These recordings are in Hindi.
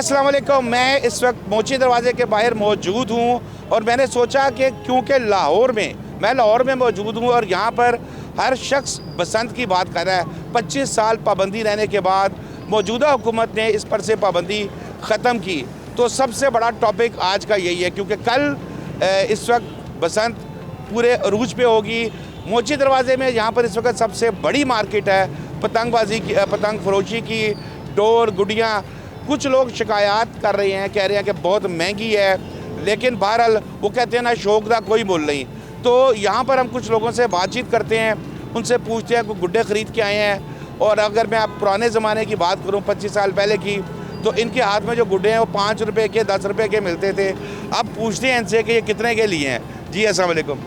अस्सलाम वालेकुम। मैं इस वक्त मोची दरवाज़े के बाहर मौजूद हूँ और मैंने सोचा कि क्योंकि मैं लाहौर में मौजूद हूँ और यहाँ पर हर शख्स बसंत की बात कर रहा है। 25 साल पाबंदी रहने के बाद मौजूदा हुकूमत ने इस पर से पाबंदी ख़त्म की, तो सबसे बड़ा टॉपिक आज का यही है क्योंकि कल इस वक्त बसंत पूरे अरूज पे होगी। मोची दरवाज़े में यहाँ पर इस वक्त सबसे बड़ी मार्केट है पतंगबाजी की, पतंग फरोशी की, डोर गुड़ियाँ। कुछ लोग शिकायत कर रहे हैं, कह रहे हैं कि बहुत महंगी है, लेकिन बहरहाल वो कहते हैं ना, शौक का कोई मोल नहीं। तो यहाँ पर हम कुछ लोगों से बातचीत करते हैं, उनसे पूछते हैं कोई गुड्डे ख़रीद के आए हैं। और अगर मैं आप पुराने ज़माने की बात करूँ 25 साल पहले की, तो इनके हाथ में जो गुड्डे हैं वो 5 रुपए के 10 रुपए के मिलते थे। अब पूछते हैं इनसे कि ये कितने के लिए हैं। जी अस्सलाम वालेकुम।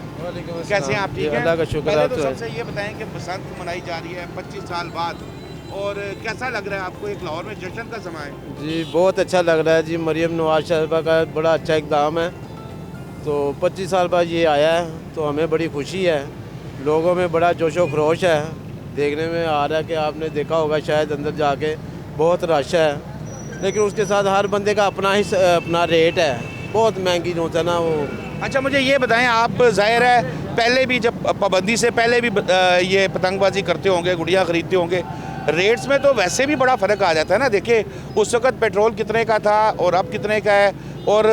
कैसे हैं आप? ठीक है, अल्लाह का शुक्र। पहले तो सबसे ये बताएं कि बसंत मनाई जा रही है 25 साल बाद, और कैसा लग रहा है आपको? एक लाहौर में जश्न का समय है। जी बहुत अच्छा लग रहा है जी। मरियम नवाज साहिबा का बड़ा अच्छा इक़दाम है, तो 25 साल बाद ये आया है तो हमें बड़ी खुशी है। लोगों में बड़ा जोशो खरोश है, देखने में आ रहा है कि आपने देखा होगा शायद अंदर जाके बहुत रश है, लेकिन उसके साथ हर बंदे का अपना रेट है। बहुत महंगी जो है ना वो। अच्छा मुझे ये बताएं, आप ज़ाहिर है पहले भी, जब पाबंदी से पहले भी ये पतंगबाजी करते होंगे, गुड़ियाँ ख़रीदते होंगे, रेट्स में तो वैसे भी बड़ा फ़र्क आ जाता है ना। देखिए उस वक़्त पेट्रोल कितने का था और अब कितने का है, और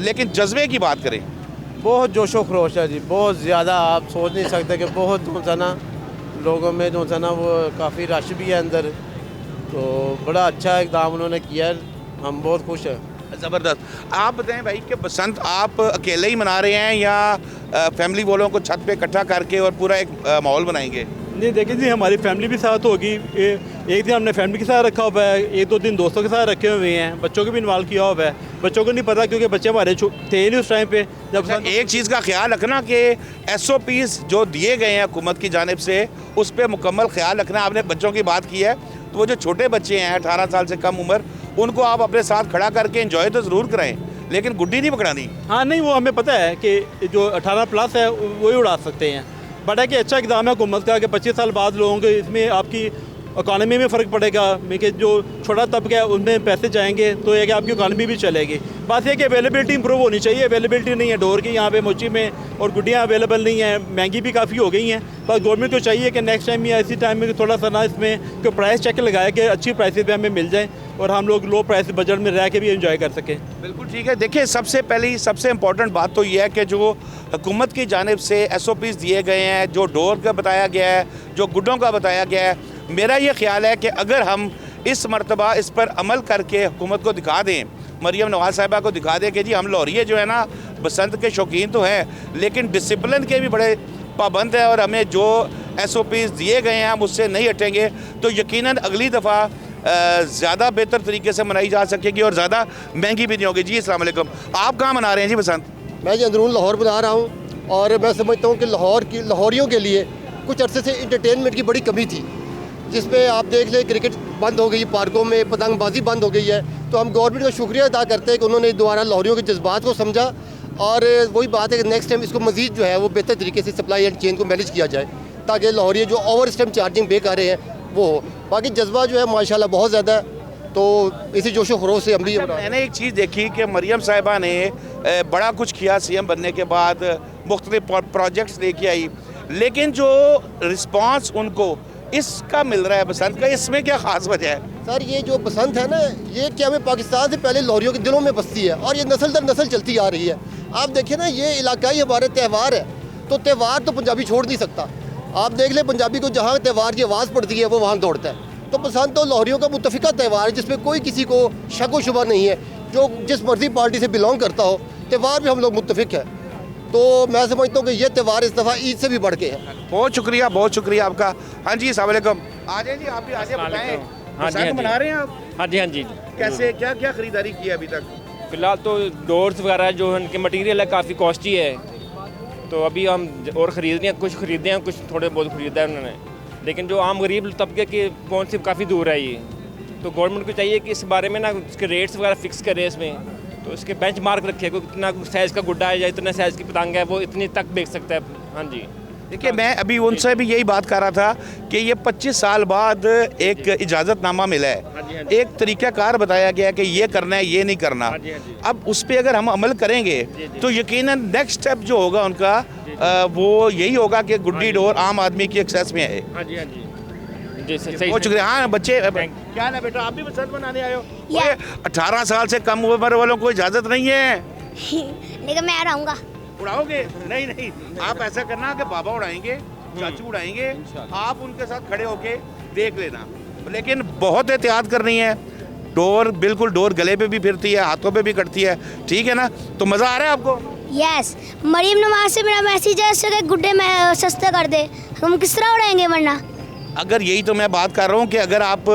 लेकिन जज्बे की बात करें, बहुत जोशो खरोश है जी, बहुत ज़्यादा। आप सोच नहीं सकते कि बहुत जो है ना लोगों में जो है ना वो काफ़ी रश भी है अंदर। तो बड़ा अच्छा इक़दाम उन्होंने किया है, हम बहुत खुश हैं। ज़बरदस्त। आप बताएं भाई कि बसंत आप अकेले ही मना रहे हैं या फैमिली वालों को छत पे इकट्ठा करके और पूरा एक माहौल बनाएंगे? नहीं देखिए जी, हमारी फैमिली भी साथ होगी। एक दिन हमने फैमिली के साथ रखा हुआ है, 1-2 दिन दोस्तों के साथ रखे हुए हैं, बच्चों को भी इन्वॉल्व किया हुआ है। बच्चों को नहीं पता क्योंकि बच्चे हमारे थे नहीं उस टाइम पे जब। अच्छा, एक चीज़ का ख्याल रखना कि SOPs जो दिए गए हैं हुकूमत की जानिब से, उस पर मुकम्मल ख्याल रखना। आपने बच्चों की बात की है, तो वो जो छोटे बच्चे हैं 18 साल से कम उम्र, उनको आप अपने साथ खड़ा करके एंजॉय तो ज़रूर कराएं, लेकिन गुड्डी नहीं पकड़ानी। हाँ नहीं, वो हमें पता है कि जो 18 प्लस है वही उड़ा सकते हैं। बट है कि अच्छा इक़दाम है हुकूमत का कि 25 साल बाद लोगों के इसमें आपकी इकानमी में फ़र्क पड़ेगा। कि जो छोटा तबका है उनमें पैसे जाएंगे तो ये कि आपकी इकानमी भी चलेगी। बात यह कि अवेलेबिलिटी इंप्रूव होनी चाहिए। अवेलेबिलिटी नहीं है डोर की यहाँ पे मोची में, और गुड्डियाँ अवेलेबल नहीं है, महंगी भी काफ़ी हो गई हैं। बस गवर्नमेंट को चाहिए कि नेक्स्ट टाइम या इसी टाइम में थोड़ा सा ना इसमें कोई प्राइस चेक लगाए कि अच्छी प्राइसेस पे हमें मिल जाए और हम लोग लो प्राइस बजट में रह के भी एंजॉय कर सकें। बिल्कुल ठीक है। देखिए सबसे पहली सबसे इम्पॉर्टेंट बात तो ये है कि जो हुकूमत की जानिब से SOPs दिए गए हैं, जो डोर का बताया गया है, जो गुड्डों का बताया गया है, मेरा ये ख्याल है कि अगर हम इस मरतबा इस पर अमल करके हुकूमत को दिखा दें, मरियम नवाज साहिबा को दिखा दें कि जी हम लाहौरिये जो है ना बसंत के शौकीन तो हैं, लेकिन डिसिप्लिन के भी बड़े पाबंद हैं, और हमें जो SOPs दिए गए हैं हम उससे नहीं हटेंगे, तो यकीनन अगली दफ़ा ज़्यादा बेहतर तरीके से मनाई जा सकेगी और ज़्यादा महंगी भी नहीं होगी। जी अस्सलाम वालेकुम। आप कहाँ मना रहे हैं जी बसंत? मैं जी अंदरून लाहौर बना रहा हूँ, और मैं समझता हूँ कि लाहौरियों के लिए कुछ अरसे से इंटरटेनमेंट की बड़ी कमी थी, जिसमें आप देख लें क्रिकेट बंद हो गई, पार्कों में पतंगबाजी बंद हो गई है। तो हम गवर्नमेंट का शुक्रिया अदा करते हैं कि उन्होंने दोबारा लाहौरियों के जज्बात को समझा, और वही बात है कि नेक्स्ट टाइम इसको मज़ीद जो है वो बेहतर तरीके से सप्लाई एंड चेन को मैनेज किया जाए, ताकि लाहौरिये जो ओवर टाइम चार्जिंग पे कर रहे हैं वो हो। बाकी जज्बा जो है माशाल्लाह बहुत ज़्यादा है, तो इसी जोशो खरोश से हम भी। मैंने एक चीज़ देखी कि मरियम साहिबा ने बड़ा कुछ किया CM बनने के बाद, मुख्तलिफ प्रोजेक्ट्स लेके आई, लेकिन जो रिस्पांस उनको इसका मिल रहा है बसंत का, इसमें क्या ख़ास वजह है? सर ये जो बसंत है ना, ये क्या हमें पाकिस्तान से पहले लाहौरियों के दिलों में बसती है, और ये नस्ल दर नस्ल चलती आ रही है। आप देखिए ना, ये इलाकाई हमारे त्यौहार है, तो त्यौहार तो पंजाबी छोड़ नहीं सकता। आप देख लें पंजाबी को जहाँ त्यौहार की आवाज़ पड़ती है वो वहाँ दौड़ता है। तो बसंत तो लाहौरियों का मुत्तफ़िका त्यौहार है, जिसमें कोई किसी को शक व शुबा नहीं है। जो जिस मर्जी पार्टी से बिलोंग करता हो, त्यौहार भी हम लोग मुत्तफ़िक है। तो मैं समझता हूँ कि ये त्यौहार इस दफ़ा ईद से भी बढ़ के है। बहुत शुक्रिया आपका। हाँ जी अस्सलाम वालेकुम। आ जाए जी, आप भी आ जाए, बताएं बसंत मना रहे हैं आप? हाँ जी। कैसे क्या क्या ख़रीदारी की है अभी तक? फिलहाल तो डोर्स वगैरह जो उनके मटेरियल है काफ़ी कॉस्टली है, तो अभी हम और ख़रीद रहे हैं, कुछ ख़रीदे हैं, कुछ थोड़े बहुत ख़रीदा है उन्होंने, लेकिन जो आम गरीब तबके के पहुँच से काफ़ी दूर है ये। तो गवर्नमेंट को चाहिए कि इस बारे में ना उसके रेट्स वगैरह फ़िक्स करें इसमें, तो इसके बेंच मार्क रखे, कोई कितना साइज़ का गुड्डा है या इतना साइज़ की पतंग है वो इतनी तक बेच सकता है। हाँ जी। देखिए मैं अभी उनसे भी यही बात कर रहा था कि ये 25 साल बाद एक इजाज़तनामा मिला है एक तरीक़ाकार बताया गया कि ये करना है, ये नहीं करना। अब उस पर अगर हम अमल करेंगे तो यकीनन नेक्स्ट स्टेप जो होगा उनका वो यही होगा कि गुड्डी डोर आम आदमी की एक्सेस में है। हाँ जी, हाँ जी जी, सही। बहुत शुक्रिया। हाँ बच्चे, क्या है बेटा, आप भी बसंत मनाने आए हो? 18 साल से कम उम्र वालों को इजाज़त नहीं है। लेकिन मैं रहूँगा। उड़ाओगे? नहीं नहीं, आप ऐसा करना कि बाबा उड़ाएंगे, चाचू उड़ाएंगे, आप उनके साथ खड़े होके देख लेना, लेकिन बहुत एहतियात करनी है। डोर बिल्कुल, डोर गले पे भी फिरती है, हाथों पे भी कटती है, ठीक है ना? तो मज़ा आ रहा है आपको? यस। मरीम नवाज से मेरा मैसेज है कि गुड्डे में सस्ते कर दे, हम किस तरह उड़ाएंगे वरना? अगर यही तो मैं बात कर रहा हूँ कि अगर आप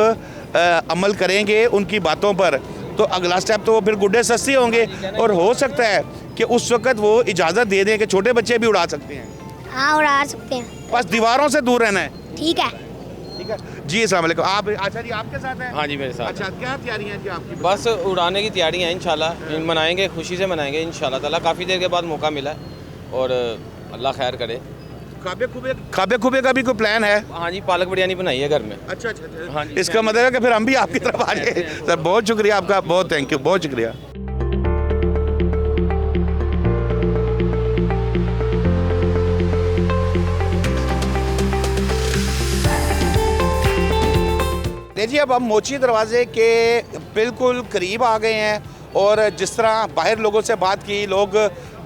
अमल करेंगे उनकी बातों पर तो अगला स्टेप तो वो फिर गुड्डे सस्ते होंगे, और हो सकता है कि उस वक्त वो इजाज़त दे दें कि छोटे बच्चे भी उड़ा सकते हैं। हाँ उड़ा सकते हैं, बस दीवारों से दूर रहना है। ठीक है। ठीक है जी, अस्सलाम वालेकुम। आप अच्छा जी आपके साथ हैं? हाँ जी मेरे साथ। अच्छा, क्या तैयारी है जी आपकी? बस उड़ाने की तैयारियां हैं इंशाल्लाह, मनाएंगे, खुशी से मनाएंगे इंशाल्लाह ताला। काफ़ी देर के बाद मौका मिला है और अल्लाह खैर करे। खाबे खुबे का भी कोई प्लान है? हाँ जी, पालक बिरयानी बनाई है घर में। अच्छा अच्छा, हाँ जी। इसका मतलब है कि फिर हम भी आपकी तरफ आ जाए। सर बहुत शुक्रिया आपका, बहुत थैंक यू, बहुत शुक्रिया। जी अब हम मोची दरवाजे के बिल्कुल करीब आ गए हैं, और जिस तरह बाहर लोगों से बात की, लोग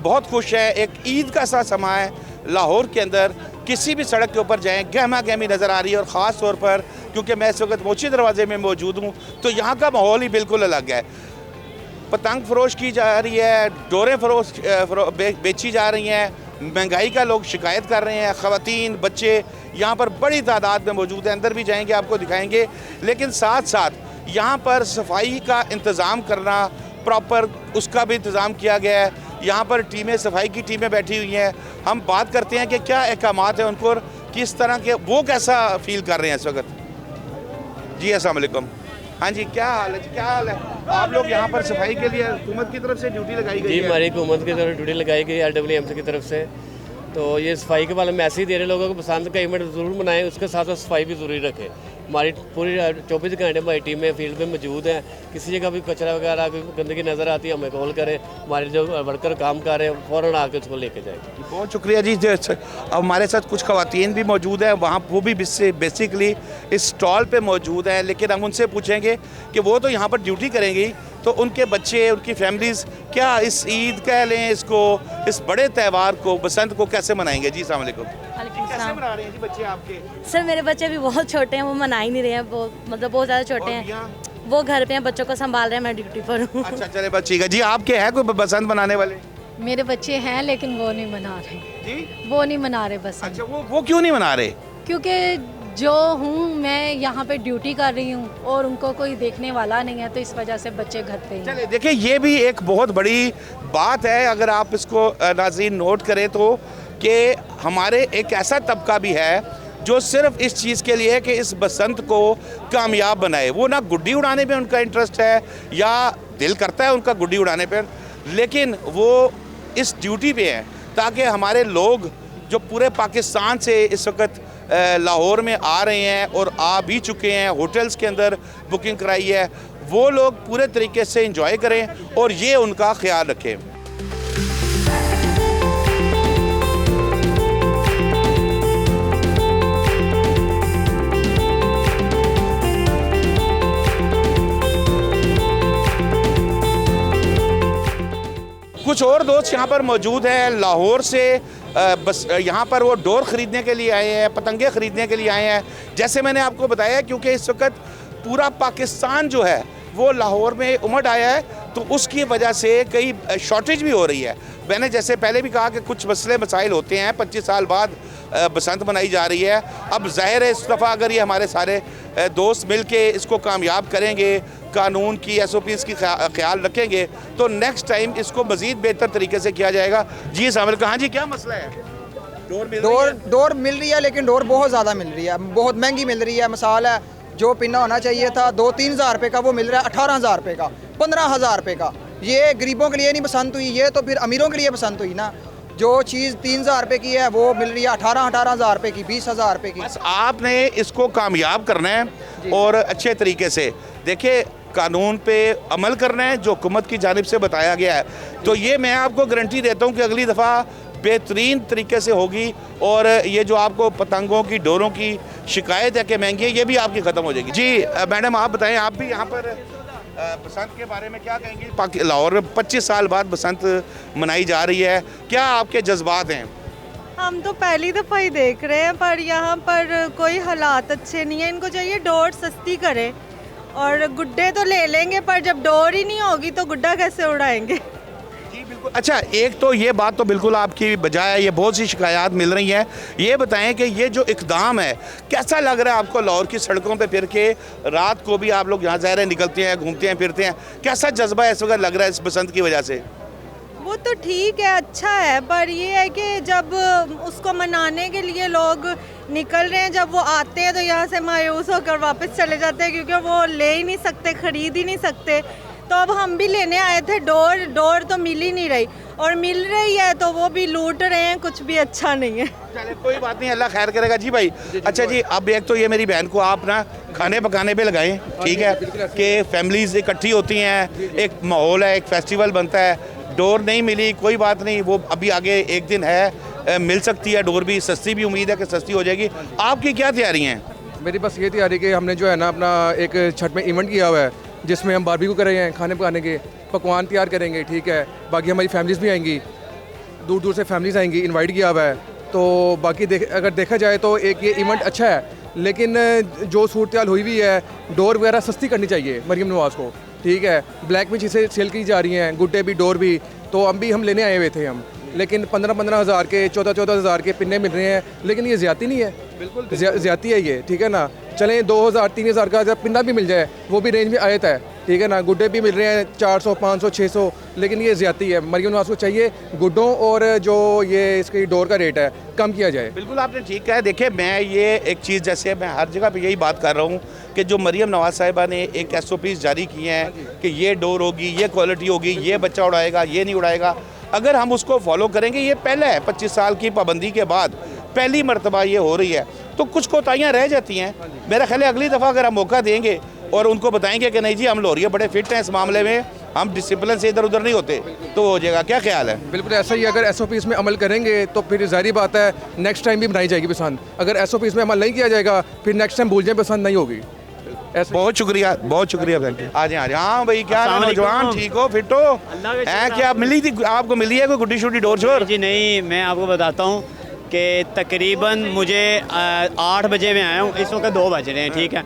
बहुत खुश हैं। एक ईद का सा समा है लाहौर के अंदर, किसी भी सड़क के ऊपर जाएं गहमा गहमी नज़र आ रही है, और ख़ास तौर पर क्योंकि मैं इस वक्त मोची दरवाजे में मौजूद हूँ तो यहाँ का माहौल ही बिल्कुल अलग है। पतंग फरोश की जा रही है, डोरें बेची जा रही हैं, महंगाई का लोग शिकायत कर रहे हैं, ख़वातीन बच्चे यहाँ पर बड़ी तादाद में मौजूद हैं। अंदर भी जाएंगे, आपको दिखाएंगे, लेकिन साथ साथ यहाँ पर सफाई का इंतज़ाम करना, प्रॉपर उसका भी इंतज़ाम किया गया है। यहाँ पर टीमें, सफाई की टीमें बैठी हुई हैं। हम बात करते हैं कि क्या अहकामात हैं उनको, और किस तरह के वो कैसा फील कर रहे हैं इस वक्त। जी अस्सलाम वालेकुम। हाँ जी, क्या हाल है? क्या हाल है? आप लोग यहाँ पर सफाई के लिए हुकूमत की तरफ से ड्यूटी लगाई गई जी, है? हमारी हुकूमत की तरफ ड्यूटी लगाई गई LWMC की तरफ से। तो ये सफाई के बारे में मैसेज दे रहे लोगों को, बसंत का इवेंट ज़रूर मनाएं, उसके साथ साथ सफाई भी ज़रूरी रखें। हमारी पूरी 24 घंटे हमारी टीमें फील्ड में मौजूद हैं। किसी जगह भी कचरा वगैरह कोई गंदगी नज़र आती है, हमें कॉल करें, हमारे जो वर्कर काम कर रहे हैं फ़ौरन आके उसको लेके जाएँ। बहुत शुक्रिया जी। अब हमारे साथ कुछ ख़वातीन भी मौजूद हैं, वहाँ वो भी बेसिकली इस स्टॉल पे मौजूद हैं, लेकिन हम उनसे पूछेंगे कि वो तो यहाँ पर ड्यूटी करेंगी, तो उनके बच्चे, उनकी फैमिलीज़ क्या इस ईद कह लें इसको, इस बड़े त्यौहार को, बसंत को कैसे मनाएंगे? जी अस्सलाम वालेकुम। कैसे मना रहे हैं जी बच्चे आपके? सर मेरे बच्चे अभी बहुत छोटे हैं, वो मना ही नहीं रहे हैं, वो मतलब बहुत ज़्यादा छोटे हैं। वो घर पे हैं, बच्चों को संभाल रहे हैं, मैं ड्यूटी पर हूँ। अच्छा चले बस ठीक है जी। आपके हैं कोई बसंत मनाने वाले? मेरे बच्चे हैं लेकिन वो नहीं मना रहे जी। वो नहीं मना रहे बस। अच्छा, वो क्यों नहीं मना रहे? क्योंकि जो हूँ मैं यहाँ पे ड्यूटी कर रही हूँ और उनको कोई देखने वाला नहीं है, तो इस वजह से बच्चे घर पे ही हैं। चले देखिए, ये भी एक बहुत बड़ी बात है अगर आप इसको नाज़रीन नोट करें तो, कि हमारे एक ऐसा तबका भी है जो सिर्फ इस चीज़ के लिए है कि इस बसंत को कामयाब बनाए। वो ना गुड्डी उड़ाने पे उनका इंटरेस्ट है, या दिल करता है उनका गुड्डी उड़ाने पर, लेकिन वो इस ड्यूटी पे हैं ताकि हमारे लोग जो पूरे पाकिस्तान से इस वक्त लाहौर में आ रहे हैं और आ भी चुके हैं, होटल्स के अंदर बुकिंग कराई है, वो लोग पूरे तरीके से एंजॉय करें और ये उनका ख्याल रखें। कुछ और दोस्त यहाँ पर मौजूद हैं लाहौर से, बस यहाँ पर वो डोर ख़रीदने के लिए आए हैं, पतंगे ख़रीदने के लिए आए हैं। जैसे मैंने आपको बताया, क्योंकि इस वक्त पूरा पाकिस्तान जो है वो लाहौर में उमड़ आया है, तो उसकी वजह से कई शॉर्टेज भी हो रही है। मैंने जैसे पहले भी कहा कि कुछ मसले मसाइल होते हैं, 25 साल बाद बसंत मनाई जा रही है। अब ज़ाहिर है इस दफ़ा अगर ये हमारे सारे दोस्त मिल के इसको कामयाब करेंगे, कानून की SOPs की ख्याल रखेंगे, तो नेक्स्ट टाइम इसको मज़ीद बेहतर तरीके से किया जाएगा। जी सामने कहाँ जी, क्या मसला है? डोर मिल रही है, लेकिन डोर बहुत ज़्यादा मिल रही है, बहुत महंगी मिल रही है। मिसाल है, जो पिन्ना होना चाहिए था 2-3 हज़ार रुपये का, वो मिल रहा है 18,000 रुपये का, 15,000 रुपये का। ये गरीबों के लिए नहीं पसंद हुई, ये तो फिर अमीरों के लिए पसंद हुई ना। जो चीज़ 3,000 रुपये की है वो मिल रही है 18,000 रुपये की, 20,000 रुपये की। बस आपने इसको कामयाब करना है और अच्छे तरीके से। देखिए कानून पे अमल करना है जो हुकूमत की जानिब से बताया गया है, तो ये मैं आपको गारंटी देता हूँ कि अगली दफ़ा बेहतरीन तरीके से होगी और ये जो आपको पतंगों की डोरों की शिकायत है कि महंगी है, ये भी आपकी ख़त्म हो जाएगी। जी मैडम आप बताएं, आप भी यहाँ पर बसंत के बारे में क्या कहेंगी? लाहौर में 25 साल बाद बसंत मनाई जा रही है, क्या आपके जज्बात हैं? हम तो पहली दफ़ा ही देख रहे हैं, पर यहाँ पर कोई हालात अच्छे नहीं है। इनको चाहिए डोर सस्ती करे, और गुड्डे तो ले लेंगे पर जब डोर ही नहीं होगी तो गुड्डा कैसे उड़ाएंगे? जी बिल्कुल। अच्छा, एक तो ये बात तो बिल्कुल आपकी बजाय है, ये बहुत सी शिकायत मिल रही हैं। ये बताएं कि ये जो इक़दाम है कैसा लग रहा है आपको? लाहौर की सड़कों पे फिर के रात को भी आप लोग यहाँ ज़ाहिर है निकलते हैं, घूमते हैं, फिरते हैं, कैसा जज्बा इस वक्त लग रहा है इस बसंत की वजह से? वो तो ठीक है, अच्छा है, पर ये है कि जब उसको मनाने के लिए लोग निकल रहे हैं, जब वो आते हैं तो यहाँ से मायूस होकर वापस चले जाते हैं, क्योंकि वो ले ही नहीं सकते, ख़रीद ही नहीं सकते। तो अब हम भी लेने आए थे डोर तो मिल ही नहीं रही, और मिल रही है तो वो भी लूट रहे हैं, कुछ भी अच्छा नहीं है। चले कोई बात नहीं, अल्लाह खैर करेगा। जी भाई अच्छा जी, अब एक तो ये मेरी बहन को आप ना खाने पकाने पे लगाएं, ठीक है, कि फैमिलीज इकट्ठी होती हैं, एक माहौल है, एक फेस्टिवल बनता है। डोर नहीं मिली कोई बात नहीं, वो अभी आगे एक दिन है, मिल सकती है डोर भी, सस्ती भी उम्मीद है कि सस्ती हो जाएगी। आपकी क्या तैयारी हैं? मेरी बस ये तैयारी कि हमने जो है ना अपना एक छठ में इवेंट किया हुआ है, जिसमें हम बारबेक्यू कर रहे हैं, खाने पकाने के पकवान तैयार करेंगे, ठीक है। बाकी हमारी फैमिलीज़ भी आएंगी, दूर दूर से फैमिलीज़ आएंगी, इनवाइट किया हुआ है। तो बाकी अगर देखा जाए तो एक ये इवेंट अच्छा है, लेकिन जो सूरत हुई हुई है, डोर वगैरह सस्ती करनी चाहिए मरीम नवाज़ को, ठीक है। ब्लैक में चीज़ें सेल की जा रही हैं, गुड्डे भी, डोर भी, तो हम लेने आए हुए थे हम, लेकिन 15-15 हज़ार के, 14-14 हज़ार के पिन्ने मिल रहे हैं, लेकिन ये ज़्यादा नहीं है, बिल्कुल ज़्यादा है ये, ठीक है ना। चलें 2000-3000 का जब पिन्ना भी मिल जाए, वो भी रेंज में आयत है, ठीक है ना। गुड्डे भी मिल रहे हैं 400, 500, 600, लेकिन ये ज़्यादा है। मरीम नवाज़ को चाहिए गुड्डों और जो ये इसकी डोर का रेट है कम किया जाए। बिल्कुल आपने ठीक कहा है। देखिए मैं ये एक चीज़, जैसे मैं हर जगह पे यही बात कर रहा हूँ कि जो मरीम नवाज़ साहिबा ने एक SOPs जारी किए हैं कि ये डोर होगी, ये क्वालिटी होगी, ये बच्चा उड़ाएगा, ये नहीं उड़ाएगा, अगर हम उसको फॉलो करेंगे, ये पहला है 25 साल की पाबंदी के बाद पहली मरतबा ये हो रही है, तो कुछ कोताहियाँ रह जाती हैं। मेरा ख्याल है अगली दफ़ा अगर हम मौका देंगे और उनको बताएंगे कि नहीं जी हम लाहौरिया बड़े फिट हैं इस मामले में, हम डिसिप्लिन से इधर उधर नहीं होते, तो हो जाएगा। क्या ख्याल है? बिल्कुल ऐसा ही, अगर SOPs में अमल करेंगे तो फिर जाहिर बात है नेक्स्ट टाइम भी बनाई जाएगी पसंद। अगर SOPs में अमल नहीं किया जाएगा फिर नेक्स्ट टाइम भूल जाए पसंद नहीं होगी। बहुत शुक्रिया, बहुत शुक्रिया। आ जाए हाँ भाई, क्या नौजवान ठीक हो, फिट हो? क्या मिली थी आपको, मिली है कोई गुड्डी शुड्डी डोर शोर? जी नहीं, मैं आपको बताता हूँ कि तकरीबन मुझे 8 बजे में आया हूँ, इस वक्त 2 बज रहे हैं, ठीक है।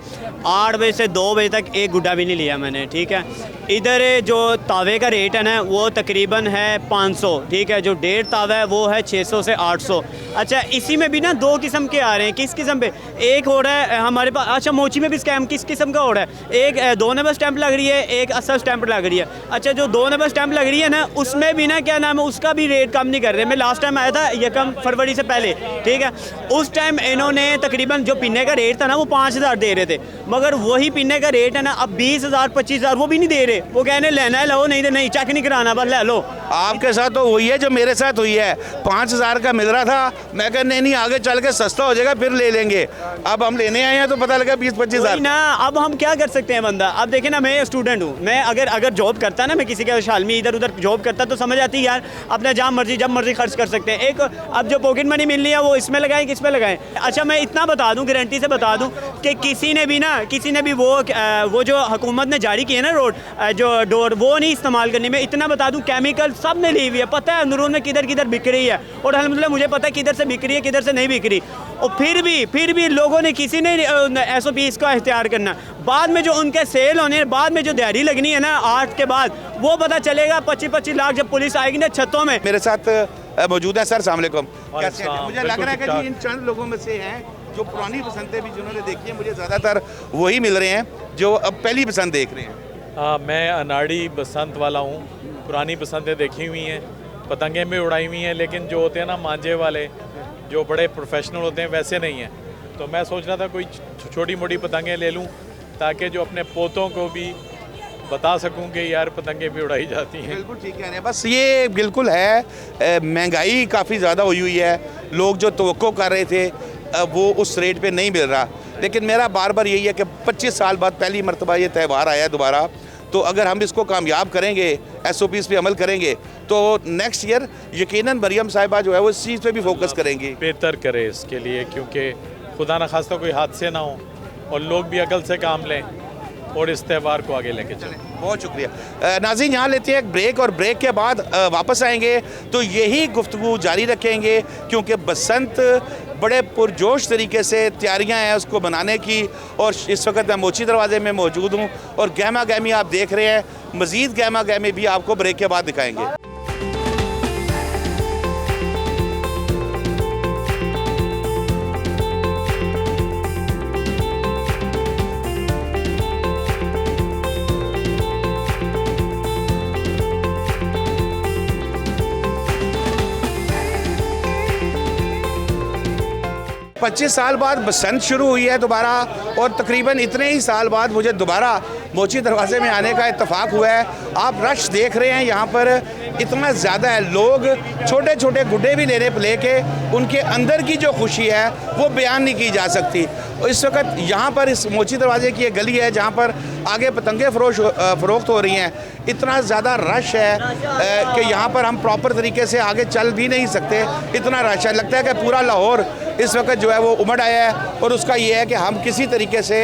8 बजे से 2 बजे तक एक गुड्डा भी नहीं लिया मैंने, ठीक है। इधर जो तावे का रेट है ना वो तकरीबन है 500, ठीक है। जो 1.5 तावा है वो है 600 से 800। अच्छा, इसी में भी ना 2 किस्म के आ रहे हैं। किस किस्म पे? एक हो रहा है हमारे पास, अच्छा मोची में भी स्कैम किस किस्म का हो रहा है? एक 2 नंबर स्टैंप लग रही है, एक असल स्टैंप लग रही है। अच्छा, जो 2 नंबर स्टैंप लग रही है ना उसमें भी ना क्या नाम है, उसका भी रेट कम नहीं कर रहे। मैं लास्ट टाइम आया था 1 फरवरी से पहले, ठीक है। उस टाइम इन्होंने तकरीबन जो पिन्ने का रेट था ना वो 5000 दे रहे थे, मगर वही पिन्ने का रेट है ना अब 20000, 25000 वो भी नहीं दे रहे। वो कहने लेना है लो, नहीं तो नहीं, चेक नहीं कराना, बस ले लो। आपके साथ तो वही है जो मेरे साथ हुई है। 5000 का मिल रहा था, मैं कह नहीं आगे चल के सस्ता हो जाएगा फिर ले लेंगे। अब हम लेने आए हैं तो पता लगा 20-25 हज़ार ना। अब हम क्या कर सकते हैं बंदा? अब देखे ना, मैं स्टूडेंट हूँ, मैं अगर जॉब करता ना, मैं किसी के शालमी इधर उधर जॉब करता तो समझ आती यार अपना जब मर्जी खर्च कर सकते हैं। एक अब जो पॉकेट मनी मिल रही है वो इसमें लगाएं, किस में लगाएं? अच्छा, मैं इतना बता दूं, गारंटी से बता दूं कि किसी ने भी वो जो हुकूमत ने जारी किए ना जो डोर, वो नहीं इस्तेमाल करने में। इतना बता दूं केमिकल सब ने ली हुई है, पता है अंदरून में किधर किधर बिक रही है, और अल्हम्दुलिल्लाह मुझे पता है किधर से बिक रही है किधर से नहीं बिक रही। और फिर भी लोगों ने, किसी ने SOPs का इख्तियार करना, बाद में जो उनके सेल होने, बाद में जो दिहाड़ी लगनी है ना 8 के बाद, वो पता चलेगा 25-25 लाख जब पुलिस आएगी ना छतों में। मेरे साथ मौजूद है सर, अस्सलाम वालेकुम। कैसे हैं? मुझे लग रहा है कि जी इन चंद लोगों में से हैं जो पुरानी बसंतें भी जिन्होंने देखी हैं, मुझे ज़्यादातर वही मिल रहे हैं जो अब पहली बसंत देख रहे हैं। मैं अनाड़ी बसंत वाला हूँ, पुरानी बसंतें देखी हुई हैं, पतंगें भी उड़ाई हुई हैं, लेकिन जो होते हैं ना मांझे वाले, जो बड़े प्रोफेशनल होते हैं, वैसे नहीं हैं। तो मैं सोच रहा था कोई छोटी मोटी पतंगें ले लूँ ताकि जो अपने पोतों को भी बता सकूं कि यार पतंगें भी उड़ाई जाती हैं। बिल्कुल ठीक कह रहे हैं। बस ये बिल्कुल है, महंगाई काफ़ी ज़्यादा हुई है, लोग जो तवक्को कर रहे थे वो उस रेट पे नहीं मिल रहा। लेकिन मेरा बार बार यही है कि 25 साल बाद पहली मरतबा ये त्यौहार आया है दोबारा, तो अगर हम इसको कामयाब करेंगे, SOPs पे अमल करेंगे, तो नेक्स्ट ईयर यकीनन मरियम साहिबा जो है वो इस चीज़ पे भी फोकस करेंगी। बेहतर करे इसके लिए, क्योंकि खुदा न खास्ता कोई हादसे ना हो और लोग भी अकल से काम लें और इस त्यौहार को आगे लेके चलें। बहुत शुक्रिया नाज़रीन, यहाँ लेते हैं एक ब्रेक और ब्रेक के बाद वापस आएंगे तो यही गुफ्तगू जारी रखेंगे, क्योंकि बसंत बड़े पुरजोश तरीके से तैयारियां हैं उसको बनाने की। और इस वक्त मैं मोची दरवाजे में मौजूद हूँ और गहमा गहमी आप देख रहे हैं, मज़ीद गहमा गहमी भी आपको ब्रेक के बाद दिखाएंगे। पच्चीस साल बाद बसंत शुरू हुई है दोबारा, और तकरीबन इतने ही साल बाद मुझे दोबारा मोची दरवाजे में आने का इत्तेफाक हुआ है। आप रश देख रहे हैं यहाँ पर इतना ज़्यादा है, लोग छोटे छोटे गुड्डे भी लेके उनके अंदर की जो खुशी है वो बयान नहीं की जा सकती। इस वक्त यहाँ पर इस मोची दरवाजे की एक गली है जहाँ पर आगे पतंगे फ़रोख्त हो रही हैं। इतना ज़्यादा रश है कि यहाँ पर हम प्रॉपर तरीके से आगे चल भी नहीं सकते, इतना रश है। लगता है कि पूरा लाहौर इस वक्त जो है वो उमड़ आया है, और उसका ये है कि हम किसी तरीके से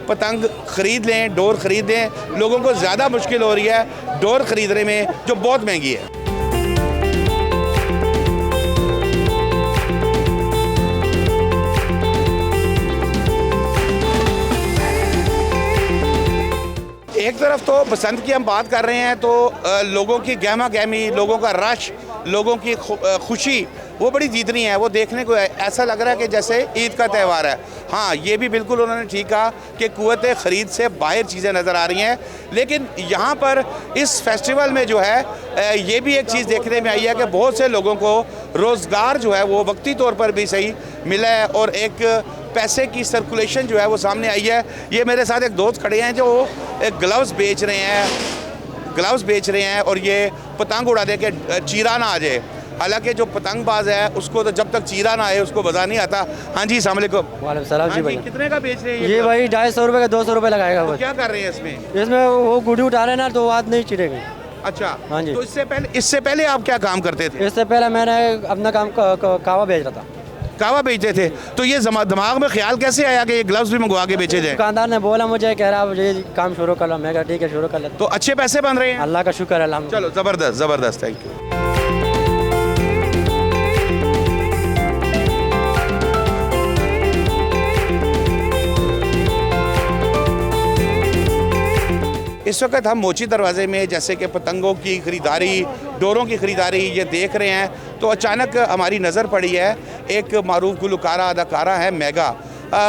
पतंग ख़रीद लें, डोर ख़रीद लें। लोगों को ज़्यादा मुश्किल हो रही है डोर ख़रीदने में, जो बहुत महंगी है। एक तरफ तो बसंत की हम बात कर रहे हैं तो लोगों की गहमा गहमी, लोगों का रश, लोगों की खुशी वो बड़ी जीतनी है। वो देखने को ऐसा लग रहा है कि जैसे ईद का त्यौहार है। हाँ, ये भी बिल्कुल उन्होंने ठीक कहा कि कुव्वत ख़रीद से बाहर चीज़ें नज़र आ रही हैं, लेकिन यहाँ पर इस फेस्टिवल में जो है ये भी एक चीज़ देखने में आई है कि बहुत से लोगों को रोज़गार जो है वो वक्ती तौर पर भी सही मिला है, और एक पैसे की सर्कुलेशन जो है वो सामने आई है। ये मेरे साथ एक दोस्त खड़े हैं जो ग्लव्स बेच रहे हैं और ये पतंग उड़ा दे के चीरा ना आ जाए। हालांकि जो पतंगबाज है उसको तो जब तक चीरा ना आए उसको बजा नहीं आता। हाँ जी, अस्सलाम वालेकुम। वालेकुम सलाम जी भाई। कितने का बेच रहे हैं ये भाई 250 रुपये का 200 रुपये लगाएगा। तो क्या कर रहे हैं इसमें? इसमें वो गुड़ी उठा रहे हैं ना, तो आज नहीं चिरेगी। अच्छा, हाँ जी। तो इससे पहले आप क्या काम करते थे? इससे पहले मैंने अपना काम कावा बेच रहा था। कावा बेचते थे, तो ये दिमाग में ख्याल कैसे आया कि ये ग्लव्स भी मंगवा के बेचे जाए? दुकानदार ने बोला मुझे, कह रहा ये काम शुरू कर लो। मैं कहा ठीक है, शुरू कर लेता। तो अच्छे पैसे बन रहे हैं? अल्लाह का शुक्र है। चलो, ज़बरदस्त, थैंक यू। इस वक्त हम मोची दरवाज़े में जैसे कि पतंगों की ख़रीदारी, डोरों की ख़रीदारी ये देख रहे हैं, तो अचानक हमारी नज़र पड़ी है एक मारूफ गुलकारा अदाकारा है मेगा,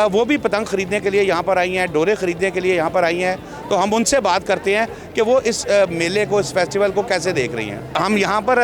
वो भी पतंग ख़रीदने के लिए यहाँ पर आई हैं, डोरे ख़रीदने के लिए यहाँ पर आई हैं। तो हम उनसे बात करते हैं कि वो इस मेले को, इस फेस्टिवल को कैसे देख रही हैं। हम यहाँ पर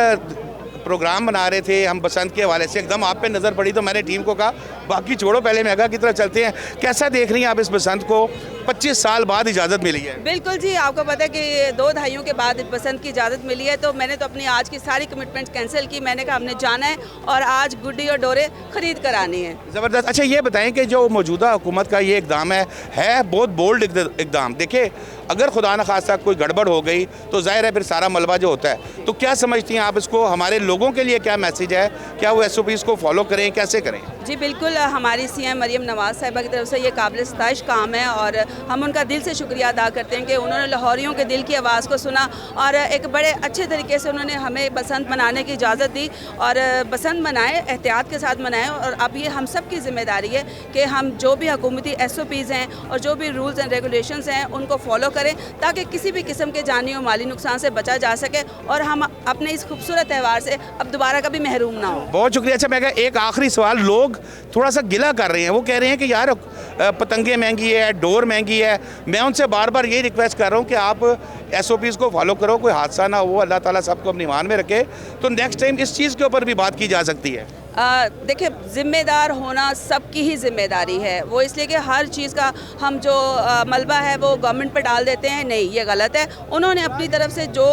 प्रोग्राम बना रहे थे, हम बसंत के हवाले से, एकदम आप पे नज़र पड़ी तो मैंने टीम को कहा बाकी छोड़ो, पहले मेगा की तरफ चलते हैं। कैसा देख रही हैं आप इस बसंत को? 25 साल बाद इजाज़त मिली है। बिल्कुल जी, आपको पता है कि 2 दहाइयों के बाद बसंत की इजाज़त मिली है, तो मैंने तो अपनी आज की सारी कमिटमेंट्स कैंसिल की। मैंने कहा हमने जाना है और आज गुड्डी और डोरे ख़रीद कर आनी है। ज़बरदस्त। अच्छा, ये बताएं कि जो मौजूदा हुकूमत का ये इकदाम है बहुत बोल्ड इकदाम। देखिए, अगर खुदा न खास्ता कोई गड़बड़ हो गई तो ज़ाहिर है फिर सारा मलबा जो होता है। तो क्या समझती हैं आप इसको, हमारे लोगों के लिए क्या मैसेज है? क्या वो SOPs को फॉलो करें, कैसे करें? जी बिल्कुल, हमारी CM मरियम नवाज़ साहिबा की तरफ से ये काबिल सताइश काम है, और हम उनका दिल से शुक्रिया अदा करते हैं कि उन्होंने लाहौरियों के दिल की आवाज़ को सुना और एक बड़े अच्छे तरीके से उन्होंने हमें बसंत मनाने की इजाज़त दी। और बसंत मनाएं, एहतियात के साथ मनाएं, और अब ये हम सब की ज़िम्मेदारी है कि हम जो भी हुकूमती SOPs हैं और जो भी रूल्स एंड रेगुलेशंस हैं उनको फॉलो करें, ताकि किसी भी किस्म के जानी और माली नुकसान से बचा जा सके और हम अपने इस खूबसूरत त्यौहार से अब दोबारा कभी महरूम ना हो। बहुत शुक्रिया। अच्छा, मैं एक आखिरी सवाल, लोग थोड़ा सा गिला कर रहे हैं, वो कह रहे हैं कि यार पतंगे महंगी है, डोर महंगी है। मैं उनसे बार बार यही रिक्वेस्ट कर रहा हूँ कि आप SOPs को फॉलो करो, कोई हादसा ना हो, अल्लाह ताला सबको अपनी ईमान में रखे। तो नेक्स्ट टाइम इस चीज़ के ऊपर भी बात की जा सकती है। देखिए ज़िम्मेदार होना सबकी ही ज़िम्मेदारी है। वो इसलिए कि हर चीज़ का हम जो मलबा है वो गवर्नमेंट पर डाल देते हैं, नहीं, ये गलत है। उन्होंने अपनी तरफ से जो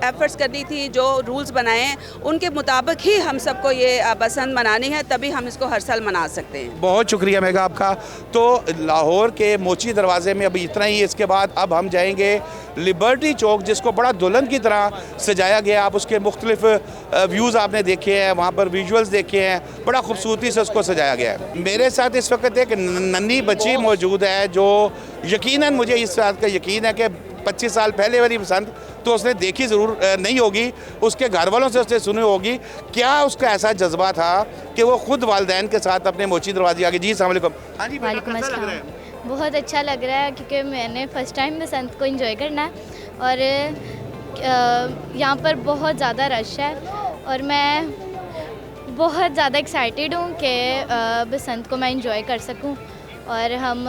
एफर्ट्स करनी थी, जो रूल्स बनाए हैं, उनके मुताबिक ही हम सबको ये बसंत मनानी है, तभी हम इसको हर साल मना सकते हैं। बहुत शुक्रिया मेघा आपका। तो लाहौर के मोची दरवाजे में अभी इतना ही। इसके बाद अब हम जाएंगे लिबर्टी चौक, जिसको बड़ा दुल्हन की तरह सजाया गया। आप उसके मुख्तलिफ व्यूज़ आपने देखे हैं, वहाँ पर विजुअल्स देखे हैं, बड़ा खूबसूरती से उसको सजाया गया है। मेरे साथ इस वक्त एक नन्ही बच्ची मौजूद है जो यकीनन, मुझे इस बात का यकीन है कि 25 साल पहले वाली बसंत तो उसने देखी ज़रूर नहीं होगी, उसके घर वालों से उसने सुनी होगी। क्या उसका ऐसा जज्बा था कि वो खुद वालिदैन के साथ अपने मोची दरवाजे आगे। जी अस्सलाम वालेकुम। हाँ जी, वालेकुम अस्सलाम। बहुत अच्छा लग रहा है क्योंकि मैंने फ़र्स्ट टाइम बसंत को एंजॉय करना है और यहाँ पर बहुत ज़्यादा रश है और मैं बहुत ज़्यादा एक्साइटेड हूँ कि बसंत को मैं एंजॉय कर सकूँ। और हम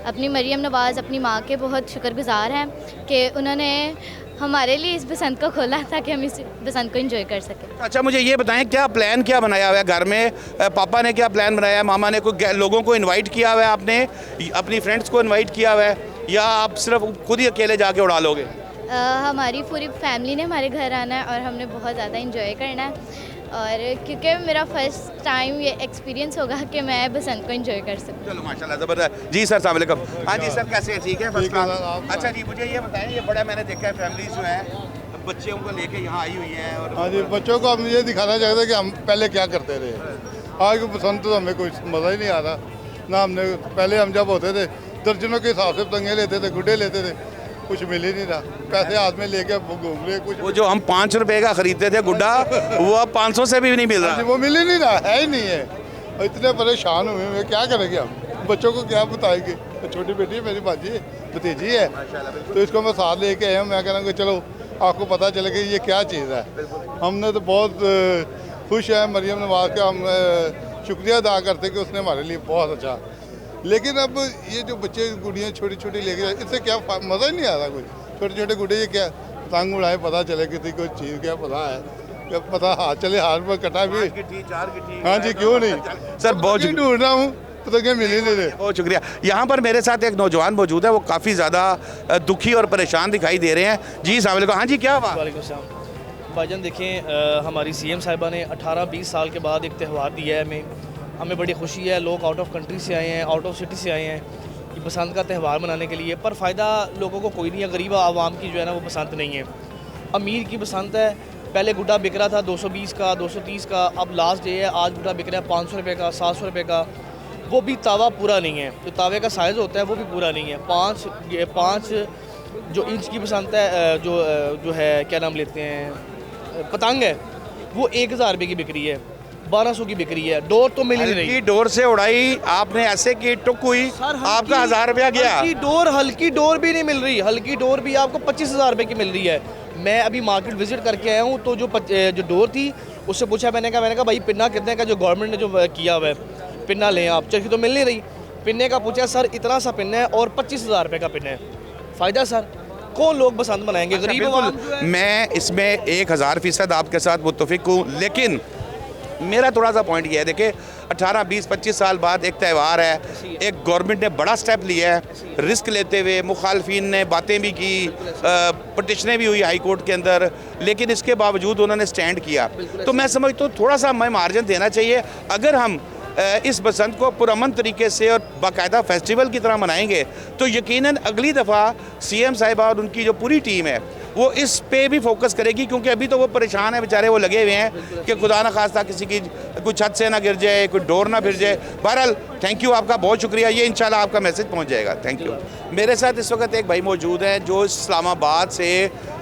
अपनी मरियम नवाज़, अपनी माँ के बहुत शुक्रगुज़ार हैं कि उन्होंने हमारे लिए इस बसंत को खोला ताकि हम इस बसंत को एंजॉय कर सकें। अच्छा, मुझे ये बताएं, क्या प्लान क्या बनाया हुआ है घर में? पापा ने क्या प्लान बनाया है? मामा ने कोई लोगों को इनवाइट किया हुआ है? आपने अपनी फ्रेंड्स को इनवाइट किया हुआ है या आप सिर्फ खुद ही अकेले जाके उड़ा लोगे? हमारी पूरी फैमिली ने हमारे घर आना है और हमने बहुत ज़्यादा इंजॉय करना है। और क्योंकि मेरा फर्स्ट टाइम ये एक्सपीरियंस होगा कि मैं बसंत को एंजॉय कर सकूँ। चलो माशाल्लाह, ज़बरदस्त। जी सर, अस्सलाम वालेकुम। हाँ जी सर, कैसे हैं? ठीक है, फर्स्ट क्लास। अच्छा जी, मुझे ये बताएं, ये बड़ा मैंने देखा है फैमिली जो है बच्चों को लेके यहाँ आई हुई है और हाँ जी, बच्चों को हम ये दिखाना चाहते हैं कि हम पहले क्या करते रहे। आज की बसंत तो हमें कोई मज़ा ही नहीं आ रहा ना। हमने पहले हम जब होते थे दर्जनों के हिसाब से पतंगे लेते थे, गुड्डे लेते थे, कुछ मिल ही नहीं रहा। पैसे हाथ में लेके घूम रहे कुछ। वो जो हम 5 रुपए का खरीदते थे गुड्डा, वो अब 500 से भी नहीं मिल रहा। वो मिल ही नहीं रहा, है ही नहीं है। और इतने परेशान हुए हैं, क्या करेंगे हम? बच्चों को क्या बताएंगे? छोटी बेटी है मेरी, बाजी भतीजी है, तो इसको मैं साथ लेके आया हूँ। मैं कह रहा हूँ कि चलो आपको पता चले कि ये क्या चीज़ है। हमने तो बहुत खुश है मरियम नवाज़ का, हम शुक्रिया अदा करते हैं कि उसने हमारे लिए बहुत अच्छा। लेकिन अब ये जो बच्चे गुड़ियाँ छोटी छोटी लेके जाए, इससे क्या मज़ा ही नहीं आ रहा। कुछ छोटे छोटे गुड्डे, ये क्या पतंग उड़ाए, पता चले किसी को चीज़ क्या पता है, क्या पता हाथ चले, हाथ में कटा भी। हाँ जी, क्यों नहीं सर, बहुत ढूंढ रहा हूँ तो क्या मिल ही नहीं रहे। बहुत शुक्रिया। यहाँ पर मेरे साथ एक नौजवान मौजूद है, वो काफ़ी ज़्यादा दुखी और परेशान दिखाई दे रहे हैं। जी अस्सलाम वालेकुम। हाँ जी, क्या हुआ? वालेकुम सलाम। भाईजान देखें, हमारी CM साहिबा ने 18-20 साल के बाद एक त्यौहार दिया है हमें बड़ी खुशी है। लोग आउट ऑफ कंट्री से आए हैं, आउट ऑफ सिटी से आए हैं कि बसंत का त्यौहार मनाने के लिए, पर फ़ायदा लोगों को कोई नहीं है। गरीब आवाम की जो है ना वो बसंत नहीं है। अमीर की बसंत है। पहले गुड्डा बिक रहा था 220 का, 230 का, अब लास्ट डे है, आज गुड्डा बिक रहा है 500 रुपये का, 700 रुपये का। वो भी तावा पूरा नहीं है, जो तावे का साइज़ होता है वो भी पूरा नहीं है। 5 जो इंच की बसंत है, जो है क्या नाम लेते हैं, पतंग है, वो 1000 रुपये की बिक रही है, 1200 की बिक रही है। डोर तो मिल ही नहीं रही। डोर से उड़ाई आपने ऐसे की टुक हुई, आपका 1000 रुपया गया। हल्की डोर भी नहीं मिल रही। हल्की डोर भी आपको 25,000 रुपये की मिल रही है। मैं अभी मार्केट विजिट करके आया हूँ, तो जो डोर थी उससे पूछा, मैंने कहा भाई पिन्ना कितने का, जो गवर्नमेंट ने जो किया हुआ है पिन्ना लें आप, चरखी तो मिल नहीं रही। पिन्ने का पूछा, सर इतना सा पिन्ना है और 25,000 रुपये का पिन्ना है। फ़ायदा सर, कौन लोग बसंत मनाएंगे? गरीब आवाम। मैं इसमें 1000% आपके साथ मुत्तफिक हूँ, लेकिन मेरा थोड़ा सा पॉइंट ये है, देखिए 18, 20, 25 साल बाद एक त्यौहार है, एक गवर्नमेंट ने बड़ा स्टेप लिया है, रिस्क लेते हुए। मुखालफिन ने बातें भी की, पटिशनें भी हुई हाई कोर्ट के अंदर, लेकिन इसके बावजूद उन्होंने स्टैंड किया। तो मैं समझता हूँ थोड़ा सा हमें मार्जिन देना चाहिए। अगर हम इस बसंत को पुरअमन तरीके से और बाकायदा फेस्टिवल की तरह मनाएंगे तो यकीनन अगली दफ़ा CM साहिबा और उनकी जो पूरी टीम है वो इस पे भी फोकस करेगी, क्योंकि अभी तो वो परेशान है बेचारे, वो लगे हुए हैं कि खुदा न खास्ता किसी की कोई छत से ना गिर जाए, कोई डोर ना फिर जाए। बहरहाल थैंक यू, आपका बहुत शुक्रिया। ये इंशाल्लाह आपका मैसेज पहुंच जाएगा। Thank you. मेरे साथ इस वक्त एक भाई मौजूद हैं जो इस्लामाबाद से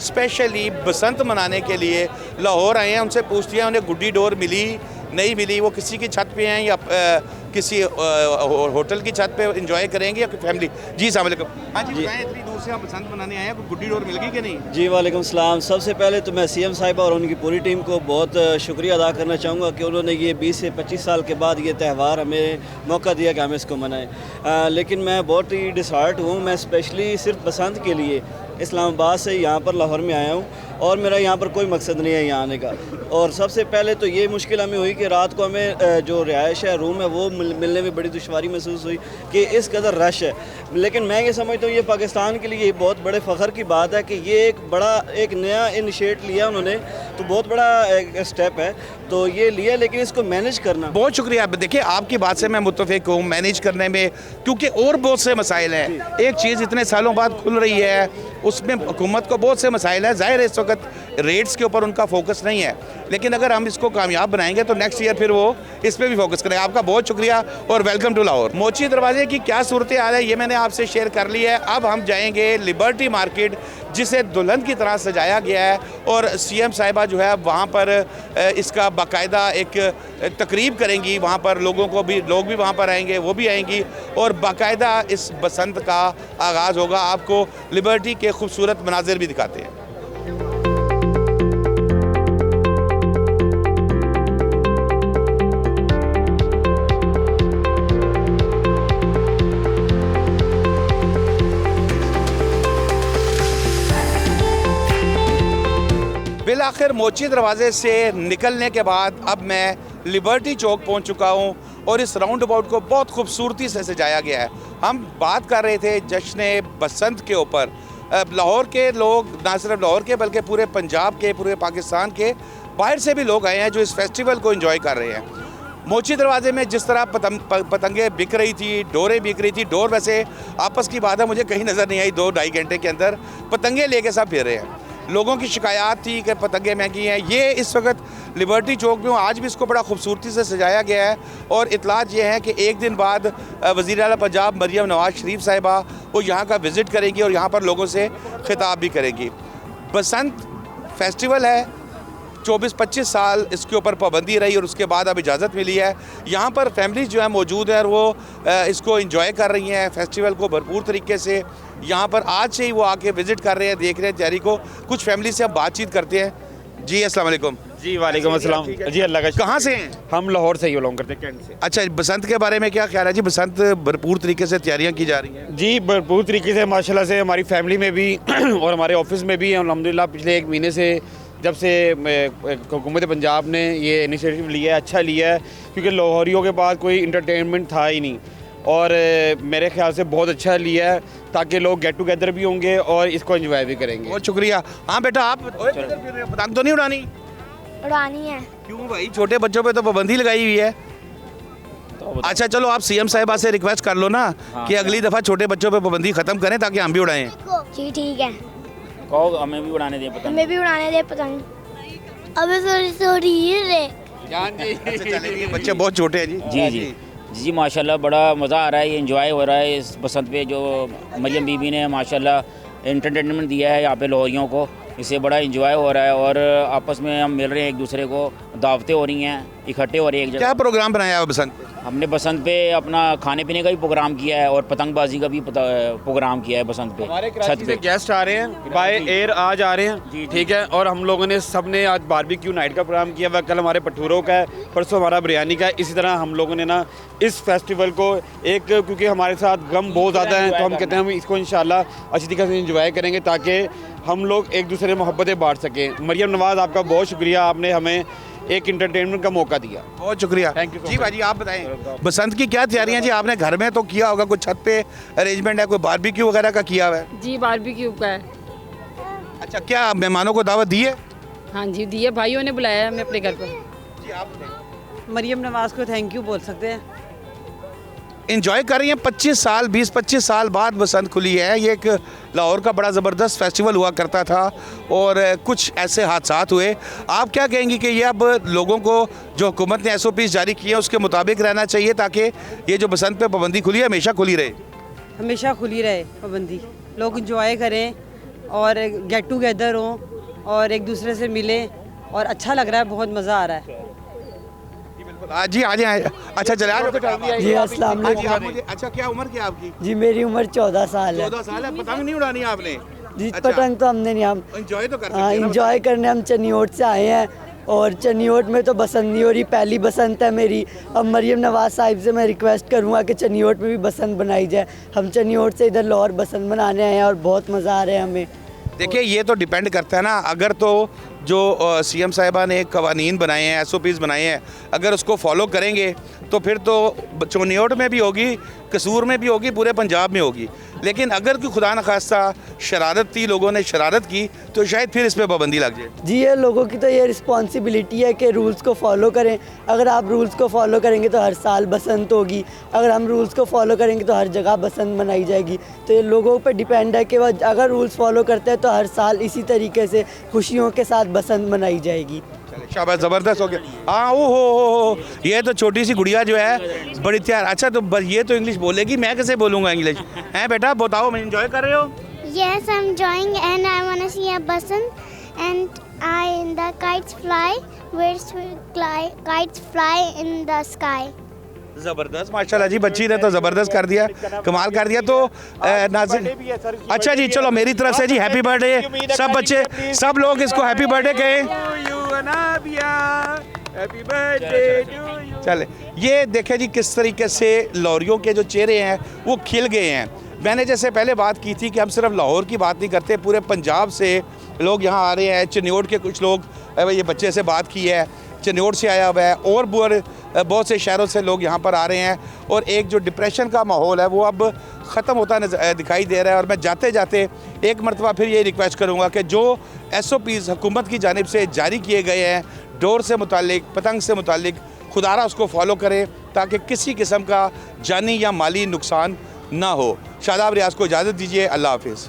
स्पेशली बसंत मनाने के लिए लाहौर आए हैं। उनसे पूछती है उन्हें गुड्डी डोर मिली नहीं मिली, वो किसी की छत पे हैं या किसी होटल की छत पे एंजॉय करेंगे या फैमिली। जी अस्सलाम वालेकुम। हाँ जी, इतनी दूर से आप बसंत मनाने आए हैं, कोई गुड्डी डोर मिल गई कि नहीं? जी वालेकुम सलाम। सबसे पहले तो मैं CM साहिबा और उनकी पूरी टीम को बहुत शुक्रिया अदा करना चाहूँगा कि उन्होंने ये 20 से 25 साल के बाद ये त्यौहार हमें मौका दिया कि हम इसको मनाएं। लेकिन मैं बहुत ही डिसहार्ट हूँ। मैं स्पेशली सिर्फ बसंत के लिए इस्लामाबाद से यहाँ पर लाहौर में आया हूँ और मेरा यहाँ पर कोई मकसद नहीं है यहाँ आने का। और सबसे पहले तो ये मुश्किल हमें हुई कि रात को हमें जो रिहाइश है, रूम है, वो मिलने में बड़ी दुश्वारी महसूस हुई कि इस कदर रश है। लेकिन मैं ये समझता हूँ ये पाकिस्तान के लिए बहुत बड़े फ़ख्र की बात है कि ये एक नया इनिशिएट लिया उन्होंने, तो बहुत बड़ा एक स्टेप है तो ये लिया, लेकिन इसको मैनेज करना। बहुत शुक्रिया। देखिए आपकी बात से मैं मुत्तफ़िक हूँ मैनेज करने में, क्योंकि और बहुत से मसाइल हैं। एक चीज़ इतने सालों बाद खुल रही है, उसमें हुकूमत को बहुत से मसाइल हैं। ज़ाहिर है इस वक्त रेट्स के ऊपर उनका फोकस नहीं है, लेकिन अगर हम इसको कामयाब बनाएंगे तो नेक्स्ट ईयर फिर वो इस पर भी फोकस करेंगे। आपका बहुत शुक्रिया और वेलकम टू लाहौर। मोची दरवाजे की क्या सूरत हाल है ये मैंने आपसे शेयर कर ली है। अब हम जाएंगे लिबर्टी मार्केट, जिसे दुल्हन की तरह सजाया गया है, और सीएम साहिबा जो है वहाँ पर इसका बाकायदा एक तकरीब करेंगी। वहाँ पर लोग भी वहाँ पर आएंगे, वो भी आएंगी, और बाकायदा इस बसंत का आगाज़ होगा। आपको लिबर्टी के खूबसूरत मनाजिर भी दिखाते हैं। बिलाखिर मोची दरवाजे से निकलने के बाद अब मैं लिबर्टी चौक पहुंच चुका हूं और इस राउंड अबाउट को बहुत खूबसूरती से सजाया गया है। हम बात कर रहे थे जश्न बसंत के ऊपर। लाहौर के लोग, ना सिर्फ लाहौर के बल्कि पूरे पंजाब के, पूरे पाकिस्तान के, बाहर से भी लोग आए हैं जो इस फेस्टिवल को एंजॉय कर रहे हैं। मोची दरवाजे में जिस तरह पतंगे बिक रही थी, डोरें बिक रही थी, डोर वैसे आपस की बात है मुझे कहीं नज़र नहीं आई। 2-2.5 घंटे के अंदर पतंगे लेके सब फिर रहे हैं। लोगों की शिकायत थी कि पतंगे महंगी हैं। ये इस वक्त लिबर्टी चौक में हूँ, आज भी इसको बड़ा खूबसूरती से सजाया गया है। और इतलात ये है कि एक दिन बाद वज़ीर आला पंजाब मरियम नवाज़ शरीफ साहिबा वो यहाँ का विज़िट करेंगी और यहाँ पर लोगों से खिताब भी करेंगी। बसंत फेस्टिवल है, 24-25 साल इसके ऊपर पाबंदी रही और उसके बाद अब इजाज़त मिली है। यहाँ पर फैमिलीज जो है मौजूद है और वो इसको एंजॉय कर रही हैं, फेस्टिवल को भरपूर तरीके से। यहाँ पर आज से ही वो आके विज़िट कर रहे हैं, देख रहे हैं तैयारी को। कुछ फैमिली से हम बातचीत करते हैं। जी अस्सलाम वालेकुम। जी वालेकुम अस्सलाम। जी अल्लाह का। कहाँ से हैं? हम लाहौर से ही बिलोंग करते हैं, कैंट से। अच्छा, बसंत के बारे में क्या ख्याल है जी? बसंत भरपूर तरीके से तैयारियाँ की जा रही हैं? जी भरपूर तरीके से माशाल्लाह से हमारी फैमिली में भी और हमारे ऑफिस में भी अल्हम्दुलिल्लाह पिछले 1 महीने से जब से हुकूमत पंजाब ने ये इनिशिएटिव लिया है, अच्छा लिया है, क्योंकि लाहौरियों के पास कोई इंटरटेनमेंट था ही नहीं और मेरे ख्याल से बहुत अच्छा लिया है ताकि लोग गेट टुगेदर भी होंगे और इसको एंजॉय भी करेंगे। बहुत शुक्रिया। हाँ बेटा, आप पतंग तो नहीं उड़ानी? उड़ानी है। क्यों भाई? छोटे बच्चों पे तो पाबंदी लगाई हुई है। अच्छा चलो, आप सीएम साहिबा से रिक्वेस्ट कर लो ना कि अगली दफ़ा छोटे बच्चों पे पाबंदी ख़त्म करें ताकि हम भी उड़ाएं। जी ठीक है। कहो हमें भी उड़ाने दें पतंग। हमें भी उड़ाने दे पतंग। अबे सॉरी रे जान जी। चलिए, बच्चे बहुत छोटे हैं जी। जी जी माशाल्लाह बड़ा मज़ा आ रहा है, ये एंजॉय हो रहा है इस बसंत पे। जो मरियम बीबी ने माशाल्लाह एंटरटेनमेंट दिया है यहाँ पे लाहौरियों को, इससे बड़ा एंजॉय हो रहा है और आपस में हम मिल रहे हैं, एक दूसरे को दावतें हो रही हैं, इकट्ठे हो रहे हैं एक जगह। क्या प्रोग्राम बनाया है बसंत पे? हमने बसंत पे अपना खाने पीने का भी प्रोग्राम किया है और पतंगबाजी का भी प्रोग्राम किया है बसंत पे। हमारे कराची से गेस्ट आ रहे हैं, बाय एयर आज आ रहे हैं, ठीक है। और हम लोगों ने सब ने आज बारबेक्यू नाइट का प्रोग्राम किया हुआ, कल हमारे भटूरों का है, परसों हमारा बिरयानी का है। इसी तरह हम लोगों ने ना इस फेस्टिवल को एक, क्योंकि हमारे साथ गम बहुत ज़्यादा है तो हम कहते हैं हम इसको इंशाल्लाह अच्छी तरीके से इंजॉय करेंगे ताकि हम लोग एक दूसरे में मोहब्बतें बांट सकें। मरियम नवाज़ आपका बहुत शुक्रिया, आपने हमें एक इंटरटेनमेंट का मौका दिया। बहुत शुक्रिया। थैंक यू जी भाई, आप बताएं बसंत की क्या तैयारियां जी? आपने घर में तो किया होगा, कुछ छत पे अरेंजमेंट है, कोई बारबेक्यू वगैरह का किया हुआ है? जी बारबेक्यू का है। अच्छा, क्या मेहमानों को दावत दी है? हाँ जी दी है, भाइयों ने बुलाया है हमें अपने घर पर। जी आप मरियम नवाज़ को थैंक यू बोल सकते हैं। इंजॉय कर रही हैं 20-25 साल बाद बसंत खुली है। ये एक लाहौर का बड़ा ज़बरदस्त फेस्टिवल हुआ करता था और कुछ ऐसे हादसात हुए। आप क्या कहेंगी कि ये अब लोगों को जो हुकूमत ने SOPs जारी किए हैं उसके मुताबिक रहना चाहिए ताकि ये जो बसंत पे पाबंदी खुली है हमेशा खुली रहे? हमेशा खुली रहे पाबंदी, लोग इंजॉय करें और गेट टुगेदर हों और एक दूसरे से मिलें और अच्छा लग रहा है, बहुत मज़ा आ रहा है। जी आ जाए। अच्छा चले जी अस्सलाम वालेकुम। अच्छा, क्या उम्र क्या आपकी? जी मेरी उम्र 14 साल है। 14 साल है। पतंग नहीं उड़ानी आपने? जी अच्छा। पतंग तो हमने नहीं, हम एंजॉय तो कर सकते हैं ना? एंजॉय करने हम चनियोट से आए हैं और चनियोट में तो बसंत नहीं हो रही, पहली बसंत है मेरी। अब मरियम नवाज़ साहिब से मैं रिक्वेस्ट करूँगा कि चनियोट में भी बसंत बनाई जाए। हम चनियोट से इधर लाहौर बसंत बनाने आए हैं और बहुत मज़ा आ रहा है हमें। देखिए ये तो डिपेंड करता है ना, अगर तो जो सीएम साहिबा ने कवानीन बनाए हैं, SOPs बनाए हैं, अगर उसको फॉलो करेंगे तो फिर तो चनियोट में भी होगी, कसूर में भी होगी, पूरे पंजाब में होगी। लेकिन अगर कोई खुदा न खास्ता शरारत थी, लोगों ने शरारत की, तो शायद फिर इस पर पाबंदी लग जाए। जी ये लोगों की तो ये रिस्पॉन्सिबिलिटी है कि रूल्स को फॉलो करें। अगर आप रूल्स को फॉलो करेंगे तो हर साल बसंत होगी, अगर हम रूल्स को फॉलो करेंगे तो हर जगह बसंत मनाई जाएगी। तो ये लोगों पर डिपेंड है कि वह अगर रूल्स फॉलो करते हैं तो हर साल इसी तरीके से खुशियों के साथ बसंत मनाई जाएगी। शाबाश, ज़बरदस्त हो गया। हाँ हो, ये तो छोटी सी गुड़िया जो है बड़ी तैयार। अच्छा तो बस ये तो इंग्लिश बोलेगी, मैं कैसे बोलूँगा इंग्लिश? हैं बेटा बताओ, मैं एंजॉय कर रहे हो? Yes, I'm enjoying and I want to see a basant and the kites fly, kites fly in the sky. ज़बरदस्त, माशाल्लाह जी, बच्ची ने तो ज़बरदस्त कर दिया, कमाल कर दिया। तो नाज़िर, अच्छा जी चलो मेरी तरफ से जी हैप्पी बर्थडे, सब बच्चे सब लोग इसको हैप्पी बर्थडे कहें। चले, ये देखें जी किस तरीके से लाहौरियों के जो चेहरे हैं वो खिल गए हैं। मैंने जैसे पहले बात की थी कि हम सिर्फ लाहौर की बात नहीं करते, पूरे पंजाब से लोग यहाँ आ रहे हैं। चनियोट के कुछ लोग, ये बच्चे से बात की है, चनियोट से आया हुआ है, और बहुत से शहरों से लोग यहाँ पर आ रहे हैं। और एक जो डिप्रेशन का माहौल है वो अब ख़त्म होता दिखाई दे रहा है। और मैं जाते जाते एक मरतबा फिर ये रिक्वेस्ट करूँगा कि जो SOPs हुकूमत की जानिब से जारी किए गए हैं डोर से मुतालिक, पतंग से मुतालिक, खुदारा उसको फॉलो करें ताकि किसी किस्म का जानी या माली नुकसान ना हो। शादाब रियाज को इजाज़त दीजिए, अल्लाह हाफिज़।